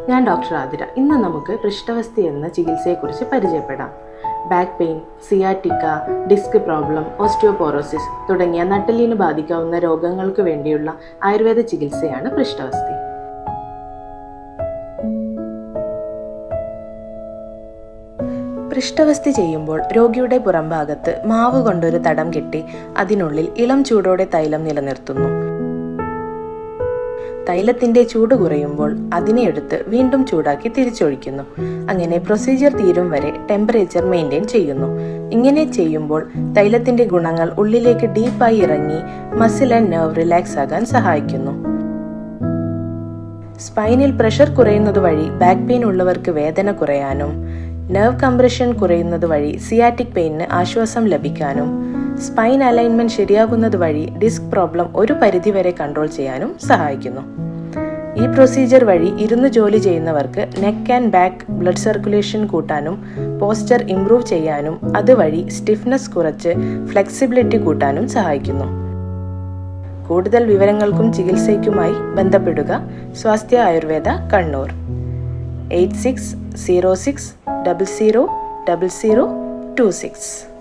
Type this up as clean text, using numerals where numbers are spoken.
ഞാൻ ഡോക്ടർ ആതിര. ഇന്ന് നമുക്ക് പൃഷ്ഠവസ്തി എന്ന ചികിത്സയെക്കുറിച്ച് പരിചയപ്പെടാം. Back pain, sciatica, disc problem, osteoporosis തുടങ്ങിയ നട്ടെല്ലിന് ബാധിക്കാവുന്ന രോഗങ്ങൾക്ക് വേണ്ടിയുള്ള ആയുർവേദ ചികിത്സയാണ് പൃഷ്ഠവസ്തി. പൃഷ്ഠവസ്തി ചെയ്യുമ്പോൾ രോഗിയുടെ പുറംഭാഗത്ത് മാവ് കൊണ്ടൊരു തടം കെട്ടി അതിനുള്ളിൽ ഇളം ചൂടോടെ തൈലം നിലനിർത്തുന്നു. തൈലത്തിന്റെ ചൂട് കുറയുമ്പോൾ അതിനെ എടുത്ത് വീണ്ടും ചൂടാക്കി തിരിച്ചൊഴിക്കുന്നു. അങ്ങനെ പ്രൊസീജിയർ തീരും വരെ ടെമ്പറേച്ചർ മെയിൻറ്റെയിൻ ചെയ്യുന്നു. ഇങ്ങനെ ചെയ്യുമ്പോൾ തൈലത്തിന്റെ ഗുണങ്ങൾ ഉള്ളിലേക്ക് ഡീപ്പായി ഇറങ്ങി മസിൽ ആൻഡ് നെർവ് റിലാക്സ് ആകാൻ സഹായിക്കുന്നു. സ്പൈനിൽ പ്രഷർ കുറയുന്നത് വഴി ബാക്ക് പെയിൻ ഉള്ളവർക്ക് വേദന കുറയാനും, നെർവ് കംപ്രഷൻ കുറയുന്നത് വഴി സിയാറ്റിക് പെയിനിന് ആശ്വാസം ലഭിക്കാനും, സ്പൈൻ അലൈൻമെന്റ് ശരിയാകുന്നത് വഴി ഡിസ്ക് പ്രോബ്ലം ഒരു പരിധിവരെ കൺട്രോൾ ചെയ്യാനും സഹായിക്കുന്നു. ഈ പ്രൊസീജിയർ വഴി ഇരുന്ന് ജോലി ചെയ്യുന്നവർക്ക് neck and back blood circulation കൂട്ടാനും, പോസ്ചർ ഇംപ്രൂവ് ചെയ്യാനും, അതുവഴി സ്റ്റിഫ്നെസ് കുറച്ച് ഫ്ലെക്സിബിലിറ്റി കൂട്ടാനും സഹായിക്കുന്നു. കൂടുതൽ വിവരങ്ങൾക്കും ചികിത്സയ്ക്കുമായി ബന്ധപ്പെടുക സ്വാസ്ഥ്യ ആയുർവേദ കണ്ണൂർ 8606000026.